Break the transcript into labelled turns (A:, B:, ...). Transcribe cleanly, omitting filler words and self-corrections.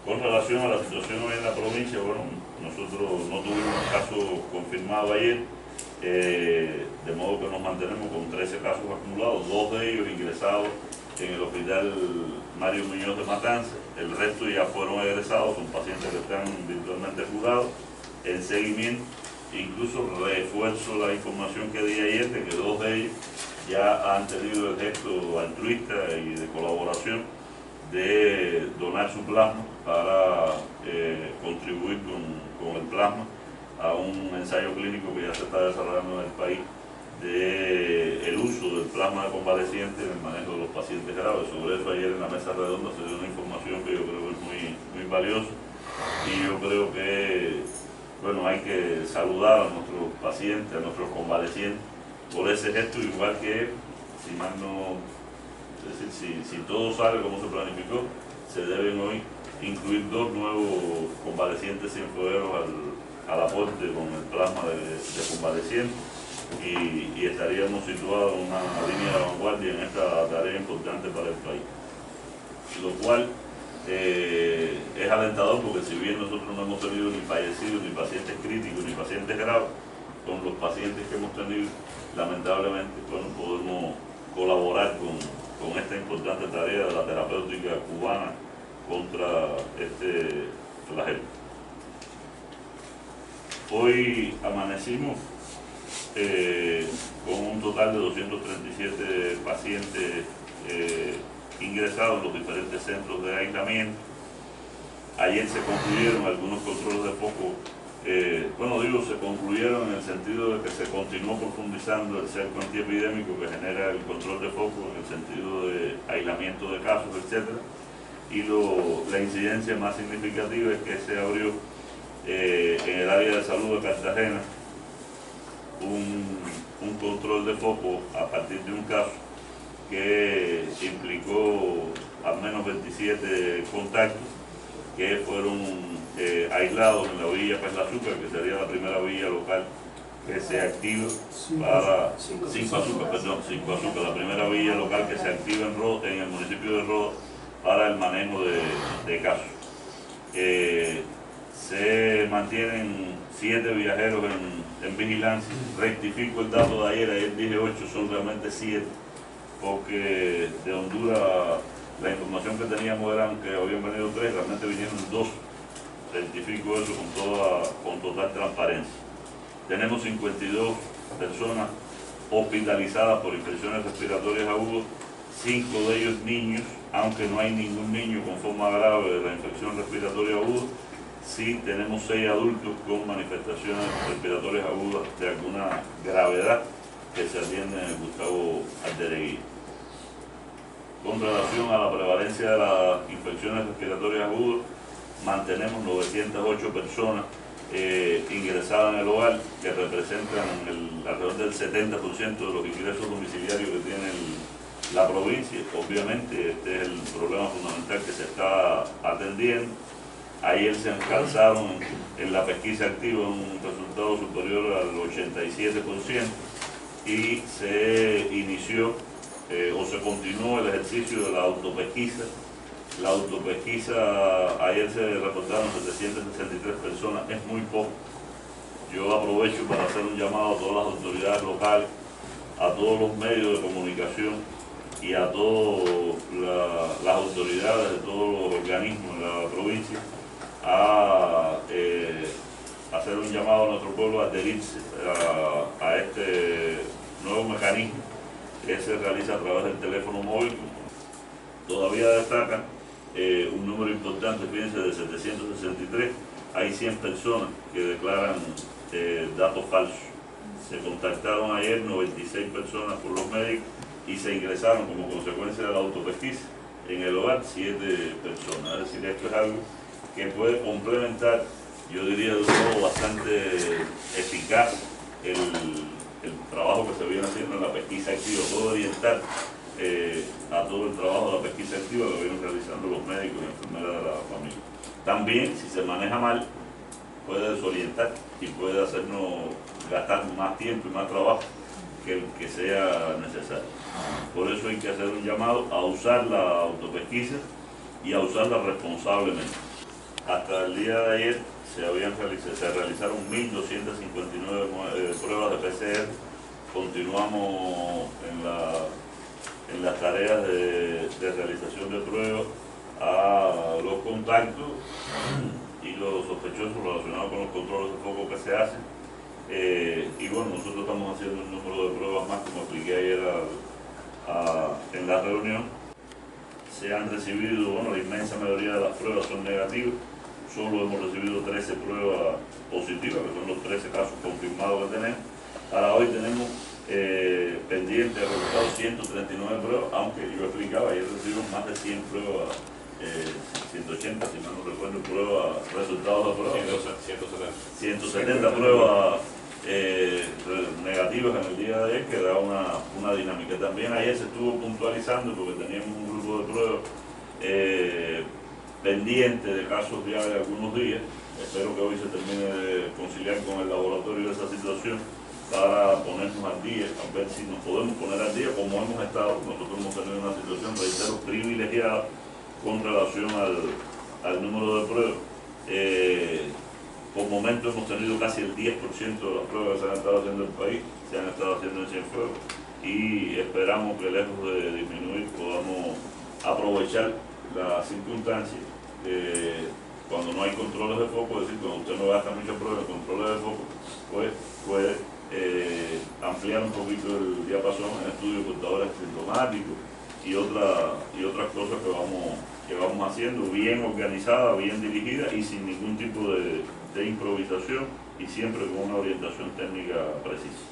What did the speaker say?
A: Con relación a la situación hoy en la provincia, bueno, nosotros no tuvimos casos confirmados ayer, de modo que nos mantenemos con 13 casos acumulados, 2 de ellos ingresados en el hospital Mario Muñoz de Matanzas, el resto ya fueron egresados, son pacientes que están virtualmente curados, en seguimiento. Incluso refuerzo la información que di ayer de que 2 de ellos ya han tenido el gesto altruista y de colaboración de donar su plasma para contribuir con el plasma a un ensayo clínico que ya se está desarrollando en el país de el uso del plasma de convaleciente en el manejo de los pacientes graves. Sobre eso ayer en la mesa redonda se dio una información que yo creo que es muy valiosa, y yo creo que bueno, hay que saludar a nuestros pacientes, a nuestros convalecientes por ese gesto, igual que, si mal no, es decir, si todo sale como se planificó, se deben hoy incluir 2 nuevos convalecientes cienfuegueros al aporte con el plasma de convalecientes, y estaríamos situados en una línea de vanguardia en esta tarea importante para el país, lo cual es alentador, porque si bien nosotros no hemos tenido ni fallecidos, ni pacientes críticos, ni pacientes graves, con los pacientes que hemos tenido, lamentablemente, bueno, podemos colaborar con esta importante tarea de la terapéutica cubana contra este flagelo. Hoy amanecimos con un total de 237 pacientes ingresados en los diferentes centros de aislamiento. Ayer se concluyeron algunos controles de foco, se concluyeron en el sentido de que se continuó profundizando el cerco antiepidémico que genera el control de foco en el sentido de aislamiento de casos, etc. Y la incidencia más significativa es que se abrió en el área de salud de Cartagena un control de foco a partir de un caso que implicó al menos 27 contactos que fueron aislados en la villa Perla Azúcar, que sería la primera villa local que se activa para Cinco Azúcar, la primera villa local que se activa en el municipio de Roda para el manejo de casos. Se mantienen 7 viajeros en vigilancia. Rectifico el dato de ayer dije 8, son realmente 7, porque de Honduras la información que teníamos era que habían venido 3, realmente vinieron 2. Rectifico eso con total transparencia. Tenemos 52 personas hospitalizadas por infecciones respiratorias agudas, 5 de ellos niños, aunque no hay ningún niño con forma grave de la infección respiratoria aguda. Sí tenemos 6 adultos con manifestaciones respiratorias agudas de alguna gravedad que se atienden en el Gustavo Aldereguía. Con relación a la prevalencia de las infecciones respiratorias agudas, mantenemos 908 personas ingresadas en el hogar, que representan alrededor del 70% de los ingresos domiciliarios que tiene la provincia. Obviamente este es el problema fundamental que se está atendiendo. Ayer se alcanzaron en la pesquisa activa un resultado superior al 87%, y se inició o se continuó el ejercicio de la autopesquisa. La autopesquisa, ayer se reportaron 763 personas, es muy poco. Yo aprovecho para hacer un llamado a todas las autoridades locales, a todos los medios de comunicación y a todas las autoridades de todos los organismos de la provincia a hacer un llamado a nuestro pueblo a adherirse a este nuevo mecanismo que se realiza a través del teléfono móvil. Todavía destacan un número importante, fíjense, de 763, hay 100 personas que declaran datos falsos. Se contactaron ayer 96 personas por los médicos y se ingresaron como consecuencia de la autopesquisa en el hogar 7 personas. Es decir, esto es algo que puede complementar, yo diría de un modo bastante eficaz, el trabajo que se viene haciendo en la pesquisa activa, puede orientar a todo el trabajo de la pesquisa activa que vienen realizando los médicos y enfermeras de la familia. También, si se maneja mal, puede desorientar y puede hacernos gastar más tiempo y más trabajo que el que sea necesario. Por eso hay que hacer un llamado a usar la autopesquisa y a usarla responsablemente. Hasta el día de ayer se realizaron 1.259 pruebas de PCR. Continuamos en las tareas de realización de pruebas a los contactos y los sospechosos relacionados con los controles de foco que se hacen. Y bueno, nosotros estamos haciendo un número de pruebas más, como expliqué ayer en la reunión. Se han recibido, bueno, la inmensa mayoría de las pruebas son negativas. Solo hemos recibido 13 pruebas positivas, que son los 13 casos confirmados que tenemos. Para hoy tenemos pendiente de resultados 139 pruebas, aunque yo explicaba, ayer recibimos más de 100 pruebas, 180, si mal no recuerdo, pruebas, resultados de pruebas. 170 pruebas negativas en el día de ayer, que da una dinámica. También ayer se estuvo puntualizando porque teníamos un grupo de pruebas pendiente de casos ya de algunos días. Espero que hoy se termine de conciliar con el laboratorio de esa situación para ponernos al día, a ver si nos podemos poner al día como hemos estado. Nosotros hemos tenido una situación, reitero, privilegiada con relación al número de pruebas. Por momentos hemos tenido casi el 10% de las pruebas que se han estado haciendo en el país, se han estado haciendo en Cienfuegos, y esperamos que lejos de disminuir podamos aprovechar las circunstancias. Cuando no hay controles de foco, es decir, cuando usted no gasta muchas pruebas, controles de foco, pues puede ampliar un poquito el diapasón en estudios de portadores sintomáticos y otras cosas que vamos haciendo, bien organizada, bien dirigida y sin ningún tipo de improvisación, y siempre con una orientación técnica precisa.